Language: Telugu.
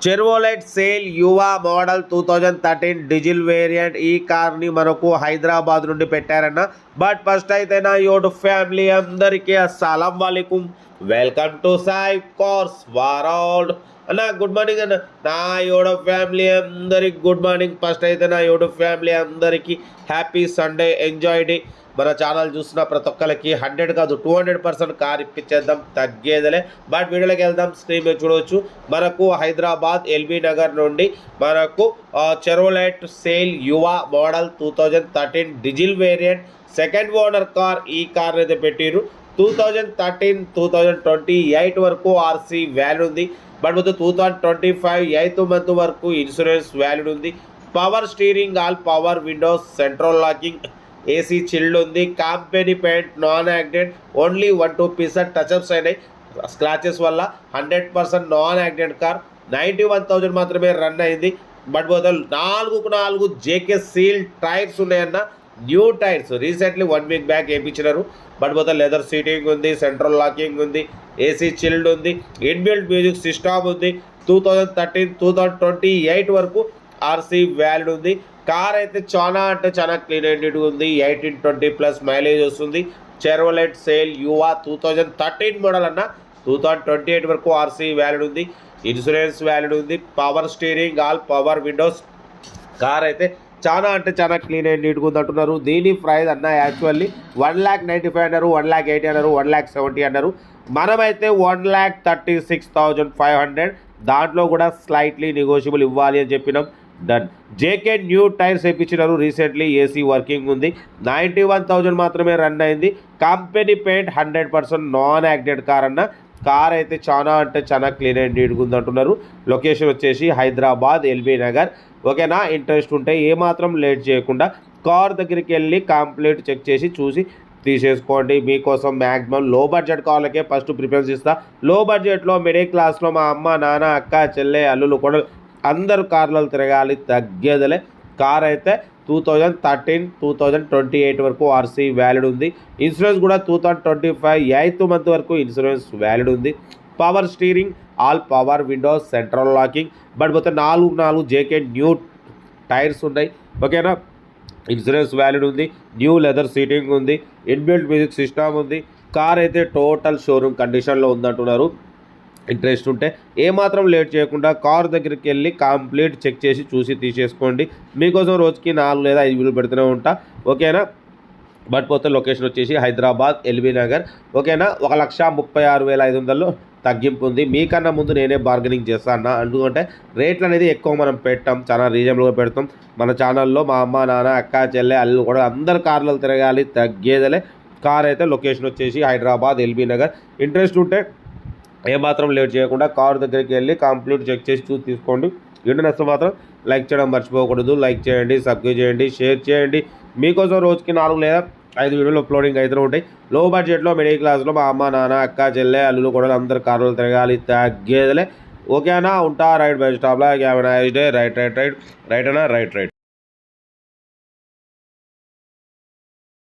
చెర్వోలెట్ sail UVA model 2013 diesel variant. ఈ కార్ని మనకు హైదరాబాద్ నుండి పెట్టారన్న. బట్ ఫస్ట్ అయితే నా యూట్యూబ్ ఫ్యామిలీ అందరికీ అస్సలం వాలేకుం, welcome to Sai cars world అన్న. గుడ్ మార్నింగ్ అన్న. నా యూట్యూబ్ ఫ్యామిలీ అందరికి గుడ్ మార్నింగ్. ఫస్ట్ అయితే నా యూట్యూబ్ ఫ్యామిలీ అందరికీ హ్యాపీ సండే, ఎంజాయ్ డే. మన ఛానల్ చూసిన ప్రతి ఒక్కరికి 100 కాదు 200% కార్ ఇప్పించేద్దాం, తగ్గేదలే. బట్ వీడియోలోకి వెళ్దాం. స్క్రీన్ మీద చూడవచ్చు, మనకు హైదరాబాద్ ఎల్బీ నగర్ నుండి మనకు Chevrolet sail UVA model 2013 diesel variant second owner car. ఈ కార్ అయితే పెట్టిరు 2013-2028 వరకు ఆర్సీ వ్యాల్యూ ఉంది. బట్ 2025 8th మంత్ వరకు ఇన్సూరెన్స్ వ్యాల్యూ ఉంది. Power steering, all power windows, central locking, AC chilled ఉంది. Company paint, non accident, only 1-2 pieces touchups అయినాయి స్క్రాచెస్ వల్ల. 100% నాన్ యాక్సిడెంట్ కార్. 91,000 మాత్రమే రన్ అయింది. But 4x4 JK seal tyres ఉన్నాయన్న, new tyres. Recently 1 week back వేయించినారు. బట్ లెదర్ సీటింగ్ ఉంది, సెంట్రల్ లాకింగ్ ఉంది, ఏసీ చిల్డ్ ఉంది, ఇన్బిల్ట్ మ్యూజిక్ సిస్టమ్ ఉంది. 2013-2028 వరకు ఆర్సీ వ్యాలిడ్ ఉంది. కార్ అయితే చాలా అంటే చాలా క్లీన్ అండ్ నీట్గా ఉంది. 18-20+ మైలేజ్ వస్తుంది. చెర్వోలెట్ సేల్ యువా 2013 మోడల్ అన్న. 2028 వరకు ఆర్సీ వ్యాలిడ్ ఉంది. ఇన్సూరెన్స్ వ్యాలిడ్ ఉంది. Power steering, all power Windows. Car అయితే చాలా అంటే చాలా క్లీన్ అండ్ నీట్గా ఉంది అంటున్నారు. దీని ప్రైస్ అన్న యాక్చువల్లీ 1,95,000 అన్నారు, 1,80,000 అన్నారు, 1,70,000 అన్నారు. మనమైతే 1,36,500. దాంట్లో కూడా స్లైట్లీ నెగోషియబుల్ ఇవ్వాలి అని చెప్పినాం. డన్. జేకే న్యూ టైర్స్ వేయించినారు రీసెంట్లీ. ఏసీ వర్కింగ్ ఉంది. 91,000 మాత్రమే రన్ అయింది. Company paint, 100% non accident car అన్న. కార్ అయితే చాలా అంటే చాలా క్లీన్ అండ్ నీట్గా ఉంది అంటున్నారు. లొకేషన్ వచ్చేసి హైదరాబాద్ ఎల్బీ నగర్. ఓకేనా? ఇంట్రెస్ట్ ఉంటే ఏమాత్రం లేట్ చేయకుండా కార్ దగ్గరికి వెళ్ళి కంప్లీట్ చెక్ చేసి చూసి తీసేసుకోండి. మీకోసం మ్యాక్సిమం లో బడ్జెట్ కార్లకే ఫస్ట్ ప్రిఫరెన్స్ ఇస్తా. లో బడ్జెట్లో మిడిల్ క్లాస్లో మా అమ్మ, నాన్న, అక్క, చెల్లె, అల్లులు కూడా అందరు కార్లలో తిరగాలి, తగ్గేదలే. కార్ అయితే 2013-2028 వరకు ఆర్సీ వ్యాలిడ్ ఉంది. ఇన్సూరెన్స్ కూడా 2025 8th మంత్ వరకు ఇన్సూరెన్స్ వ్యాలిడ్ ఉంది. Power steering, all power windows, central locking. But 4x4 JK new tyres ఉన్నాయి. ఓకేనా? ఇన్సూరెన్స్ వ్యాలిడ్ ఉంది. న్యూ లెదర్ సీటింగ్ ఉంది. ఇన్బిల్ట్ మ్యూజిక్ సిస్టమ్ ఉంది. కార్ అయితే టోటల్ షోరూమ్ కండిషన్లో ఉందంటున్నారు. ఇంట్రెస్ట్ ఉంటే ఏమాత్రం లేట్ చేయకుండా కార్ దగ్గరికి వెళ్ళి కంప్లీట్ చెక్ చేసి చూసి తీసేసుకోండి. మీకోసం రోజుకి 4 లేదా 5 వీడియోలు పెడుతూనే ఉంటా. ఓకేనా? బట్ లొకేషన్ వచ్చేసి హైదరాబాద్ ఎల్బీ నగర్. ఓకేనా? 1,36,500 తగ్గింపు ఉంది. మీకన్నా ముందు నేనే బార్గెనింగ్ చేస్తాను. ఎందుకంటే రేట్లు అనేది ఎక్కువ మనం పెట్టాం, చాలా రీజనబుల్గా పెడతాం. మన ఛానల్లో మా అమ్మ, నాన్న, అక్క, చెల్లె, అల్లు కూడా అందరు కార్లలో తిరగాలి, తగ్గేదలే. కార్ అయితే లొకేషన్ వచ్చేసి హైదరాబాద్ ఎల్బీ నగర్. ఇంట్రెస్ట్ ఉంటే ఏమాత్రం లేట్ చేయకుండా కార్ దగ్గరికి వెళ్ళి కంప్లీట్ చెక్ చేసి చూసి తీసుకోండి. వీడియో నచ్చితే మాత్రం లైక్ చేయడం మర్చిపోకూడదు. లైక్ చేయండి, సబ్స్క్రైబ్ చేయండి, షేర్ చేయండి. మీకోసం రోజుకి 4 లేదా 5 వీడియోలు అప్లోడింగ్ అయితే ఉంటాయి. లో బడ్జెట్లో మిడిల్ క్లాస్లో మా అమ్మ, నాన్న, అక్క, చెల్లె, అల్లులు కూడా అందరు కార్లు తిరగాలి, తగ్గేదలే. ఓకేనా? ఉంటా. రైట్ బై స్టాప్లా. Have a nice day. Right అన్నా, రైట్.